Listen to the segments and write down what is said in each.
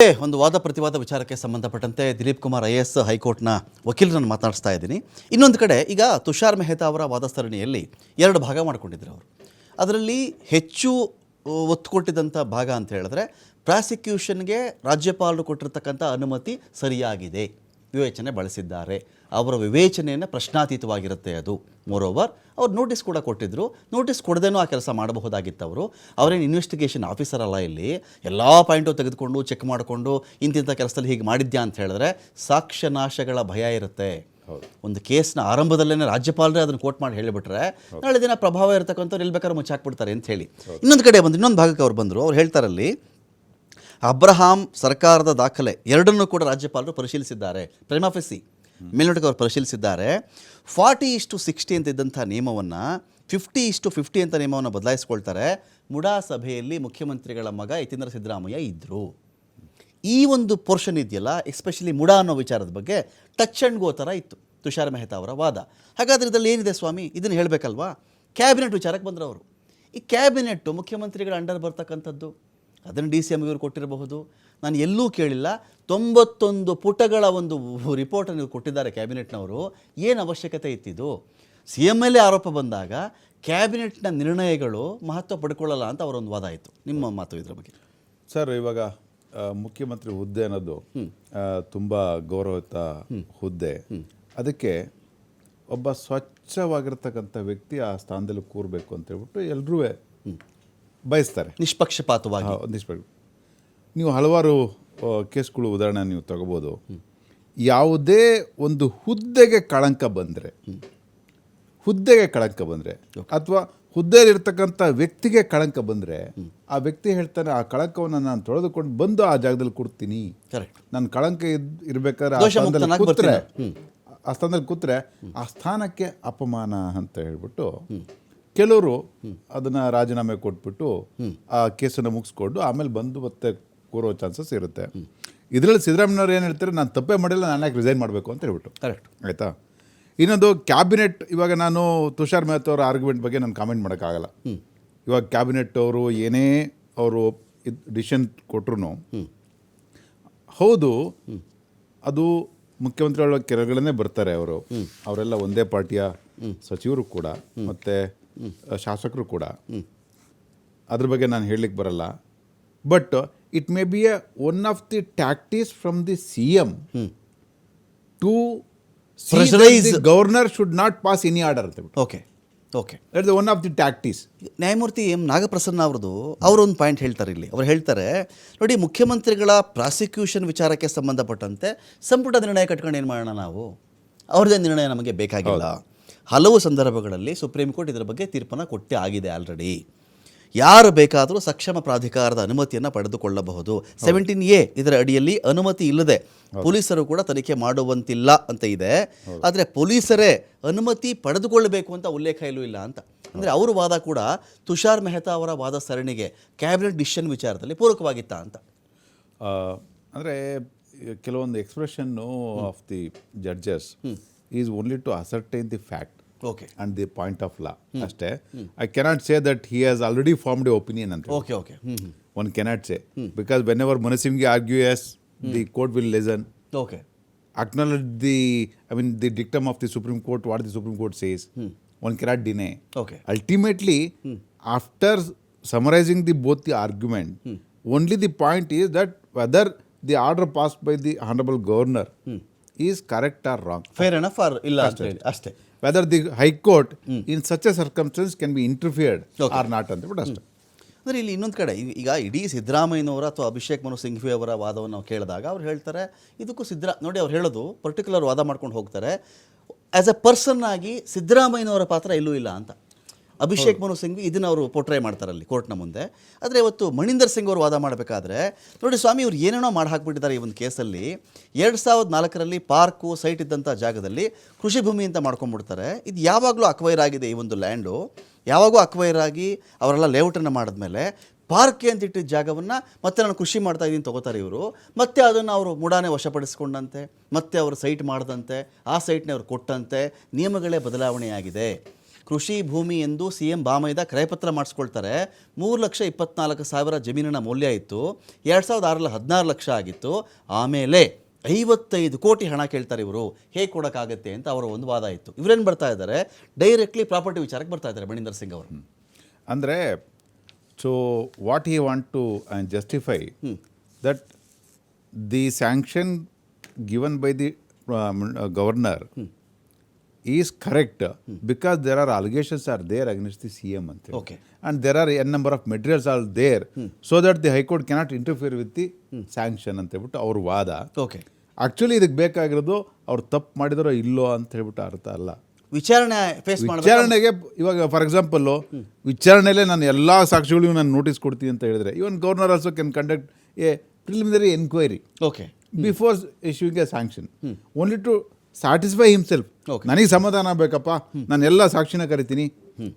ಒಂದು ವಾದ ಪ್ರತಿವಾದ ವಿಚಾರಕ್ಕೆ ಸಂಬಂಧಪಟ್ಟಂತೆ ದಿಲೀಪ್ ಕುಮಾರ್ IAS ಹೈಕೋರ್ಟ್ನ ವಕೀಲರನ್ನು ಮಾತನಾಡಿಸ್ತಾ ಇದ್ದೀನಿ. ಇನ್ನೊಂದು ಕಡೆ ಈಗ ತುಷಾರ್ ಮೆಹ್ತಾ ಅವರ ವಾದ ಸರಣಿಯಲ್ಲಿ ಎರಡು ಭಾಗ ಮಾಡಿಕೊಂಡಿದ್ರು ಅವರು. ಅದರಲ್ಲಿ ಹೆಚ್ಚು ಒತ್ತು ಕೊಟ್ಟಿದ್ದಂಥ ಭಾಗ ಅಂತ ಹೇಳಿದ್ರೆ ಪ್ರಾಸಿಕ್ಯೂಷನ್ಗೆ ರಾಜ್ಯಪಾಲರು ಕೊಟ್ಟಿರ್ತಕ್ಕಂಥ ಅನುಮತಿ ಸರಿಯಾಗಿದೆ, ವಿವೇಚನೆ ಬಳಸಿದ್ದಾರೆ, ಅವರ ವಿವೇಚನೆಯನ್ನು ಪ್ರಶ್ನಾತೀತವಾಗಿರುತ್ತೆ ಅದು. ಮೋರೋವರ್ ಅವ್ರು ನೋಟಿಸ್ ಕೂಡ ಕೊಟ್ಟಿದ್ದರು. ನೋಟಿಸ್ ಕೊಡದೇನೂ ಆ ಕೆಲಸ ಮಾಡಬಹುದಾಗಿತ್ತು. ಅವರೇನು ಇನ್ವೆಸ್ಟಿಗೇಷನ್ ಆಫೀಸರ್ ಅಲ್ಲ. ಇಲ್ಲಿ ಎಲ್ಲ ಪಾಯಿಂಟು ತೆಗೆದುಕೊಂಡು ಚೆಕ್ ಮಾಡಿಕೊಂಡು ಇಂತಿಂಥ ಕೆಲಸದಲ್ಲಿ ಹೀಗೆ ಮಾಡಿದ್ಯಾ ಅಂತ ಹೇಳಿದ್ರೆ ಸಾಕ್ಷ್ಯನಾಶಗಳ ಭಯ ಇರುತ್ತೆ. ಒಂದು ಕೇಸ್ನ ಆರಂಭದಲ್ಲೇ ರಾಜ್ಯಪಾಲರೇ ಅದನ್ನು ಕೋಟ್ ಮಾಡಿ ಹೇಳಿಬಿಟ್ರೆ ನಾಳೆ ದಿನ ಪ್ರಭಾವ ಇರತಕ್ಕಂಥವ್ರು ಎಲ್ಲಿ ಬೇಕಾದ್ರೂ ಮುಚ್ಚಾಕ್ಬಿಡ್ತಾರೆ ಅಂತ ಹೇಳಿ. ಇನ್ನೊಂದು ಕಡೆ ಬಂದು ಇನ್ನೊಂದು ಭಾಗಕ್ಕೆ ಅವ್ರು ಬಂದರು. ಅವ್ರು ಹೇಳ್ತಾರಲ್ಲಿ ಅಬ್ರಹಾಂ ಸರ್ಕಾರದ ದಾಖಲೆ ಎರಡನ್ನೂ ಕೂಡ ರಾಜ್ಯಪಾಲರು ಪರಿಶೀಲಿಸಿದ್ದಾರೆ. ಪ್ರೈಮಾಫೆಸಿ ಮೇಲ್ನೋಟಕ್ಕೆ ಅವರು ಪರಿಶೀಲಿಸಿದ್ದಾರೆ. 40:60 ಅಂತ ಇದ್ದಂಥ ನಿಯಮವನ್ನು 50:50 ಅಂತ ನಿಯಮವನ್ನು ಬದಲಾಯಿಸ್ಕೊಳ್ತಾರೆ. ಮುಡಾ ಸಭೆಯಲ್ಲಿ ಮುಖ್ಯಮಂತ್ರಿಗಳ ಮಗ ಯತೀಂದ್ರ ಸಿದ್ದರಾಮಯ್ಯ ಇದ್ದರು. ಈ ಒಂದು ಪೋರ್ಷನ್ ಇದೆಯಲ್ಲ, ಎಸ್ಪೆಷಲಿ ಮುಡಾ ಅನ್ನೋ ವಿಚಾರದ ಬಗ್ಗೆ ಟಚ್ ಆ್ಯಂಡ್ ಗೋ ಥರ ಇತ್ತು ತುಷಾರ್ ಮೆಹ್ತಾ ಅವರ ವಾದ. ಹಾಗಾದರೆ ಇದರಲ್ಲಿ ಏನಿದೆ ಸ್ವಾಮಿ, ಇದನ್ನು ಹೇಳಬೇಕಲ್ವಾ? ಕ್ಯಾಬಿನೆಟ್ ವಿಚಾರಕ್ಕೆ ಬಂದರು ಅವರು. ಈ ಕ್ಯಾಬಿನೆಟ್ಟು ಮುಖ್ಯಮಂತ್ರಿಗಳ ಅಂಡರ್ ಬರ್ತಕ್ಕಂಥದ್ದು, ಅದನ್ನು DCM ಇವರು ಕೊಟ್ಟಿರಬಹುದು. ನಾನು ಎಲ್ಲೂ ಕೇಳಿಲ್ಲ. 91 ಪುಟಗಳ ಒಂದು ರಿಪೋರ್ಟನ್ನು ಕೊಟ್ಟಿದ್ದಾರೆ ಕ್ಯಾಬಿನೆಟ್ನವರು. ಏನು ಅವಶ್ಯಕತೆ ಇತ್ತಿದು? CM ಮೇಲೆ ಆರೋಪ ಬಂದಾಗ ಕ್ಯಾಬಿನೆಟ್ನ ನಿರ್ಣಯಗಳು ಮಹತ್ವ ಪಡ್ಕೊಳ್ಳಲ್ಲ ಅಂತ ಅವರೊಂದು ವಾದ ಆಯಿತು. ನಿಮ್ಮ ಮಾತು ಇದರ ಬಗ್ಗೆ? ಸರ್, ಇವಾಗ ಮುಖ್ಯಮಂತ್ರಿ ಹುದ್ದೆ ಅನ್ನೋದು ತುಂಬ ಗೌರವಯುತ ಹುದ್ದೆ. ಅದಕ್ಕೆ ಒಬ್ಬ ಸ್ವಚ್ಛವಾಗಿರ್ತಕ್ಕಂಥ ವ್ಯಕ್ತಿ ಆ ಸ್ಥಾನದಲ್ಲಿ ಕೂರಬೇಕು ಅಂತ ಹೇಳ್ಬಿಟ್ಟು ಎಲ್ಲರೂ ಬಯಸ್ತಾರೆ, ನಿಷ್ಪಕ್ಷಪಾತವಾಗಿ. ನೀವು ಹಲವಾರು ಕೇಸ್ಗಳು ಉದಾಹರಣೆ ನೀವು ತಗೋಬೋದು. ಯಾವುದೇ ಒಂದು ಹುದ್ದೆಗೆ ಕಳಂಕ ಬಂದರೆ ಅಥವಾ ಹುದ್ದೆಯಲ್ಲಿರ್ತಕ್ಕಂಥ ವ್ಯಕ್ತಿಗೆ ಕಳಂಕ ಬಂದರೆ ಆ ವ್ಯಕ್ತಿ ಹೇಳ್ತಾನೆ, ಆ ಕಳಂಕವನ್ನು ನಾನು ತೊಳೆದುಕೊಂಡು ಬಂದು ಆ ಜಾಗದಲ್ಲಿ ಕೊಡ್ತೀನಿ. ನನ್ನ ಕಳಂಕ ಇರಬೇಕಾದ್ರೆ ಆ ಸ್ಥಾನದಲ್ಲಿ ಕೂತ್ರೆ ಆ ಸ್ಥಾನಕ್ಕೆ ಅಪಮಾನ ಅಂತ ಹೇಳ್ಬಿಟ್ಟು ಕೆಲವರು ಅದನ್ನು ರಾಜೀನಾಮೆ ಕೊಟ್ಬಿಟ್ಟು ಆ ಕೇಸನ್ನು ಮುಗಿಸ್ಕೊಂಡು ಆಮೇಲೆ ಬಂದು ಮತ್ತೆ ಕೂರೋ ಚಾನ್ಸಸ್ ಇರುತ್ತೆ. ಇದರಲ್ಲಿ ಸಿದ್ದರಾಮಯ್ಯವ್ರು ಏನು ಹೇಳ್ತಾರೆ, ನಾನು ತಪ್ಪೇ ಮಾಡಿಲ್ಲ, ನಾನು ಯಾಕೆ ರಿಸೈನ್ ಮಾಡಬೇಕು ಅಂತ ಹೇಳ್ಬಿಟ್ಟು. ಆಯಿತಾ? ಇನ್ನೊಂದು ಕ್ಯಾಬಿನೆಟ್, ಇವಾಗ ನಾನು ತುಷಾರ್ ಮೆಹ್ತಾ ಅವರ ಆರ್ಗ್ಯುಮೆಂಟ್ ಬಗ್ಗೆ ನಾನು ಕಾಮೆಂಟ್ ಮಾಡೋಕ್ಕಾಗಲ್ಲ. ಇವಾಗ ಕ್ಯಾಬಿನೆಟ್ ಅವರು ಏನೇ ಅವರು ಡಿಸಿಷನ್ ಕೊಟ್ಟರು, ಹೌದು ಅದು ಮುಖ್ಯಮಂತ್ರಿಗಳ ಕೆಳಗಡೆ ಬರ್ತಾರೆ ಅವರೆಲ್ಲ ಒಂದೇ ಪಾರ್ಟಿಯ ಸಚಿವರು ಕೂಡ ಮತ್ತು ಶಾಸಕರು ಕೂಡ. ಅದ್ರ ಬಗ್ಗೆ ನಾನು ಹೇಳಲಿಕ್ಕೆ ಬರಲ್ಲ. But it may be one of the tactics from the CM to governor should not pass any order ಅಂತ. Okay, that's one of the tactics. ನ್ಯಾಯಮೂರ್ತಿ M. ನಾಗಪ್ರಸನ್ನ ಅವರೊಂದು ಪಾಯಿಂಟ್ ಹೇಳ್ತಾರೆ ಇಲ್ಲಿ. ಅವ್ರು ಹೇಳ್ತಾರೆ, ನೋಡಿ, ಮುಖ್ಯಮಂತ್ರಿಗಳ ಪ್ರಾಸಿಕ್ಯೂಷನ್ ವಿಚಾರಕ್ಕೆ ಸಂಬಂಧಪಟ್ಟಂತೆ ಸಂಪುಟ ನಿರ್ಣಯ ಕಟ್ಕೊಂಡು ಏನು ಮಾಡೋಣ ನಾವು? ಅವ್ರದ್ದೇ ನಿರ್ಣಯ ನಮಗೆ ಬೇಕಾಗಿಲ್ಲ. ಹಲವು ಸಂದರ್ಭಗಳಲ್ಲಿ ಸುಪ್ರೀಂ ಕೋರ್ಟ್ ಇದರ ಬಗ್ಗೆ ತೀರ್ಪನ್ನು ಕೊಟ್ಟೇ ಆಗಿದೆ ಆಲ್ರೆಡಿ. ಯಾರು ಬೇಕಾದರೂ ಸಕ್ಷಮ ಪ್ರಾಧಿಕಾರದ ಅನುಮತಿಯನ್ನು ಪಡೆದುಕೊಳ್ಳಬಹುದು. 17A ಇದರ ಅಡಿಯಲ್ಲಿ ಅನುಮತಿ ಇಲ್ಲದೆ ಪೊಲೀಸರು ಕೂಡ ತನಿಖೆ ಮಾಡುವಂತಿಲ್ಲ ಅಂತ ಇದೆ. ಆದರೆ ಪೊಲೀಸರೇ ಅನುಮತಿ ಪಡೆದುಕೊಳ್ಳಬೇಕು ಅಂತ ಉಲ್ಲೇಖ ಎಲ್ಲೂ ಇಲ್ಲ ಅಂತ. ಅಂದರೆ ಅವರು ವಾದ ಕೂಡ ತುಷಾರ್ ಮೆಹ್ತಾ ಅವರ ವಾದ ಸರಣಿಗೆ ಕ್ಯಾಬಿನೆಟ್ ಡಿಸಿಷನ್ ವಿಚಾರದಲ್ಲಿ ಪೂರಕವಾಗಿತ್ತ ಅಂತ. ಅಂದರೆ ಕೆಲವೊಂದು ಎಕ್ಸ್ಪ್ರೆಷನ್ನು of the judges is only to ascertain the fact and the point of law. ಅಷ್ಟೇ. I cannot say that he has already formed an opinion ಅಂತ. One cannot say because whenever Manasimgi argues, the court will listen. Acknowledge the dictum of the Supreme Court, what the Supreme Court says. One cannot deny. Ultimately, after summarizing both the argument, only the point is that whether the order passed by the Honorable Governor is correct or wrong. Fair enough or illa ಅಷ್ಟೇ. Whether the High Court in such a circumstance can be interfered or not ಅಂತ ಬಿಟ್ಟು ಅಷ್ಟೇ. ಅಂದರೆ ಇಲ್ಲಿ ಇನ್ನೊಂದು ಕಡೆ ಈಗ ಇಡೀ ಸಿದ್ದರಾಮಯ್ಯನವರ ಅಥವಾ ಅಭಿಷೇಕ್ ಮನು ಸಿಂಘ್ವಿ ಅವರ ವಾದವನ್ನು ನಾವು ಕೇಳಿದಾಗ ಅವ್ರು ಹೇಳ್ತಾರೆ, ಇದಕ್ಕೂ ನೋಡಿ ಅವ್ರು ಹೇಳೋದು ಪರ್ಟಿಕ್ಯುಲರ್ ವಾದ ಮಾಡ್ಕೊಂಡು ಹೋಗ್ತಾರೆ, ಆ್ಯಸ್ ಎ ಪರ್ಸನ್ ಆಗಿ ಸಿದ್ದರಾಮಯ್ಯನವರ ಪಾತ್ರ ಎಲ್ಲೂ ಇಲ್ಲ ಅಂತ. ಅಭಿಷೇಕ್ ಮನು ಸಿಂಘ್ವಿ ಇದನ್ನು ಅವರು ಪೋರ್ಟ್ರೇ ಮಾಡ್ತಾರಲ್ಲಿ ಕೋರ್ಟ್ನ ಮುಂದೆ. ಆದರೆ ಇವತ್ತು ಮಣಿಂದರ್ ಸಿಂಗ್ ಅವರು ವಾದ ಮಾಡಬೇಕಾದ್ರೆ, ನೋಡಿ ಸ್ವಾಮಿ, ಇವ್ರು ಏನೇನೋ ಮಾಡಿ ಹಾಕ್ಬಿಟ್ಟಿದ್ದಾರೆ ಈ ಒಂದು ಕೇಸಲ್ಲಿ. 2004ರಲ್ಲಿ ಪಾರ್ಕು ಸೈಟ್ ಇದ್ದಂಥ ಜಾಗದಲ್ಲಿ ಕೃಷಿ ಭೂಮಿ ಅಂತ ಮಾಡ್ಕೊಂಡ್ಬಿಡ್ತಾರೆ. ಇದು ಯಾವಾಗಲೂ ಅಕ್ವೈರ್ ಆಗಿದೆ. ಈ ಒಂದು ಲ್ಯಾಂಡು ಯಾವಾಗೂ ಅಕ್ವೈರ್ ಆಗಿ ಅವರೆಲ್ಲ ಲೇಔಟನ್ನು ಮಾಡಿದ್ಮೇಲೆ ಪಾರ್ಕ್ಗೆ ಅಂತ ಇಟ್ಟಿದ್ದ ಜಾಗವನ್ನು ಮತ್ತೆ ನಾನು ಕೃಷಿ ಮಾಡ್ತಾ ಇದ್ದೀನಿ ತಗೋತಾರೆ ಇವರು. ಮತ್ತೆ ಅದನ್ನು ಅವರು ಮುಡಾನೆ ವಶಪಡಿಸ್ಕೊಂಡಂತೆ, ಮತ್ತೆ ಅವರು ಸೈಟ್ ಮಾಡಿದಂತೆ, ಆ ಸೈಟ್ನೇ ಅವ್ರು ಕೊಟ್ಟಂತೆ ನಿಯಮಗಳೇ ಬದಲಾವಣೆಯಾಗಿದೆ. ಕೃಷಿ ಭೂಮಿ ಎಂದು CM ಬಾಮೈದ ಕ್ರಯಪತ್ರ ಮಾಡಿಸ್ಕೊಳ್ತಾರೆ. 3,24,000 ಜಮೀನಿನ ಮೌಲ್ಯ ಇತ್ತು. 2006 16 ಲಕ್ಷ ಆಗಿತ್ತು. ಆಮೇಲೆ 55 ಕೋಟಿ ಹಣ ಕೇಳ್ತಾರೆ ಇವರು, ಹೇಗೆ ಕೊಡೋಕ್ಕಾಗತ್ತೆ ಅಂತ ಅವರ ಒಂದು ವಾದ ಇತ್ತು. ಇವರೇನು ಬರ್ತಾ ಇದ್ದಾರೆ, ಡೈರೆಕ್ಟ್ಲಿ ಪ್ರಾಪರ್ಟಿ ವಿಚಾರಕ್ಕೆ ಬರ್ತಾ ಇದ್ದಾರೆ ಮಣಿಂದರ್ ಸಿಂಗ್ ಅವರು. ಅಂದರೆ so what he want to justify that the sanction given by the governor is correct because there are allegations are there against the CM ಅಂತ. Okay. And there are an number of materials are there so that the high court cannot interfere with the sanction ಅಂತ ಹೇಳ್ಬಿಟ್ಟು ಅವ್ರ ವಾದ. Okay. Actually ಇದಕ್ಕೆ ಬೇಕಾಗಿರೋದು ಅವ್ರು ತಪ್ಪು ಮಾಡಿದರೋ ಇಲ್ಲೋ ಅಂತ ಹೇಳ್ಬಿಟ್ಟು ಅರ್ಥ ಅಲ್ಲ. ವಿಚಾರಣೆ ಫೇಸ್ ಮಾಡಿ ವಿಚಾರಣೆಗೆ ಇವಾಗ ಫಾರ್ ಎಕ್ಸಾಂಪಲ್ಲು ವಿಚಾರಣೆಯಲ್ಲೇ ನಾನು ಎಲ್ಲ ಸಾಕ್ಷಿಗಳಿಗೂ ನಾನು ನೋಟಿಸ್ ಕೊಡ್ತೀನಿ ಅಂತ ಹೇಳಿದ್ರೆ even governor also can conduct a preliminary enquiry okay before issuing a sanction only to satisfy himself. ನನಗೆ ಸಮಾಧಾನ ಬೇಕಪ್ಪ, ನಾನು ಎಲ್ಲ ಸಾಕ್ಷಿನ ಕರಿತೀನಿ,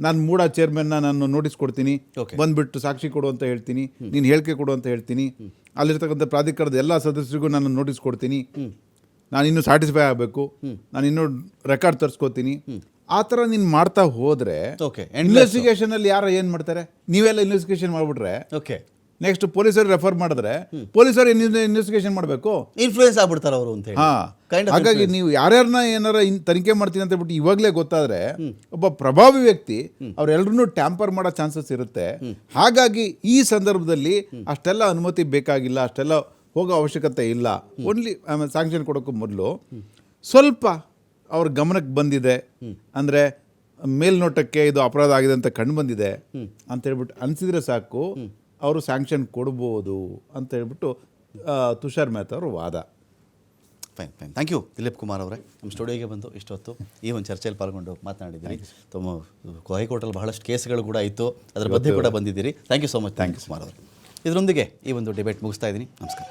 ನಾನು ಮೂಡ ಚೇರ್ಮನ್ನ ನಾನು ನೋಟಿಸ್ ಕೊಡ್ತೀನಿ, ಬಂದುಬಿಟ್ಟು ಸಾಕ್ಷಿ ಕೊಡು ಅಂತ ಹೇಳ್ತೀನಿ, ನೀನು ಹೇಳಿಕೆ ಕೊಡು ಅಂತ ಹೇಳ್ತೀನಿ, ಅಲ್ಲಿರ್ತಕ್ಕಂಥ ಪ್ರಾಧಿಕಾರದ ಎಲ್ಲ ಸದಸ್ಯರಿಗೂ ನಾನು ನೋಟಿಸ್ ಕೊಡ್ತೀನಿ, ನಾನು ಇನ್ನೂ ಸ್ಯಾಟಿಸ್ಫೈ ಆಗಬೇಕು, ನಾನು ಇನ್ನೂ ರೆಕಾರ್ಡ್ ತರಿಸ್ಕೋತೀನಿ. ಆ ಥರ ನೀನು ಮಾಡ್ತಾ ಹೋದರೆ ಇನ್ವೆಸ್ಟಿಗೇಷನಲ್ಲಿ ಯಾರು ಏನು ಮಾಡ್ತಾರೆ, ನೀವೆಲ್ಲ ಇನ್ವೆಸ್ಟಿಗೇಷನ್ ಮಾಡಿಬಿಟ್ರೆ ಓಕೆ ನೆಕ್ಸ್ಟ್ ಪೊಲೀಸರು ರೆಫರ್ ಮಾಡಿದ್ರೆ ಪೊಲೀಸರು ಇನ್ವೆಸ್ಟಿಗೇಷನ್ ಮಾಡಬೇಕು, ಇನ್ಫ್ಲೂಯೆನ್ಸ್ ಆಗ್ಬಿಡ್ತಾರೆ ಅವರು ಅಂತ ಹೇಳಿ. ಹಾಗಾಗಿ ನೀವು ಯಾರ್ಯಾರನ್ನ ಏನಾರ ತನಿಖೆ ಮಾಡ್ತೀನಿ ಅಂತ ಹೇಳ್ಬಿಟ್ಟು ಇವಾಗಲೇ ಗೊತ್ತಾದರೆ ಒಬ್ಬ ಪ್ರಭಾವಿ ವ್ಯಕ್ತಿ ಅವರೆಲ್ಲರೂ ಟ್ಯಾಂಪರ್ ಮಾಡೋ ಚಾನ್ಸಸ್ ಇರುತ್ತೆ. ಹಾಗಾಗಿ ಈ ಸಂದರ್ಭದಲ್ಲಿ ಅಷ್ಟೆಲ್ಲ ಅನುಮತಿ ಬೇಕಾಗಿಲ್ಲ, ಅಷ್ಟೆಲ್ಲ ಹೋಗೋ ಅವಶ್ಯಕತೆ ಇಲ್ಲ. ಓನ್ಲಿ ಸ್ಯಾಂಕ್ಷನ್ ಕೊಡೋಕ್ಕೂ ಮೊದಲು ಸ್ವಲ್ಪ ಅವ್ರ ಗಮನಕ್ಕೆ ಬಂದಿದೆ ಅಂದರೆ ಮೇಲ್ನೋಟಕ್ಕೆ ಇದು ಅಪರಾಧ ಆಗಿದೆ ಅಂತ ಕಂಡು ಬಂದಿದೆ ಅಂತ ಹೇಳ್ಬಿಟ್ಟು ಅನಿಸಿದ್ರೆ ಸಾಕು, ಅವರು ಸ್ಯಾಂಕ್ಷನ್ ಕೊಡ್ಬೋದು ಅಂತ ಹೇಳ್ಬಿಟ್ಟು ತುಷಾರ್ ಮೆಹ್ತಾ ಅವರು ವಾದ. Fine fine thank you Dilip Kumar ಅವರೇ, ನಮ್ಮ ಸ್ಟುಡಿಯೋಗೆ ಬಂದು ಇಷ್ಟೊತ್ತು ಈ ಒಂದು ಚರ್ಚೆಯಲ್ಲಿ ಪಾಲ್ಗೊಂಡು ಮಾತನಾಡಿದ್ದೀರಿ. ತುಂಬ ಹೈಕೋರ್ಟಲ್ಲಿ ಬಹಳಷ್ಟು ಕೇಸ್ಗಳು ಕೂಡ ಇತ್ತು, ಅದರ ಬಗ್ಗೆ ಕೂಡ ಬಂದಿದ್ದೀರಿ. Thank you so much. Thank you Kumar ಅವರು. ಇದರೊಂದಿಗೆ ಈ ಒಂದು ಡಿಬೇಟ್ ಮುಗಿಸ್ತಾ ಇದ್ದೀನಿ. ನಮಸ್ಕಾರ.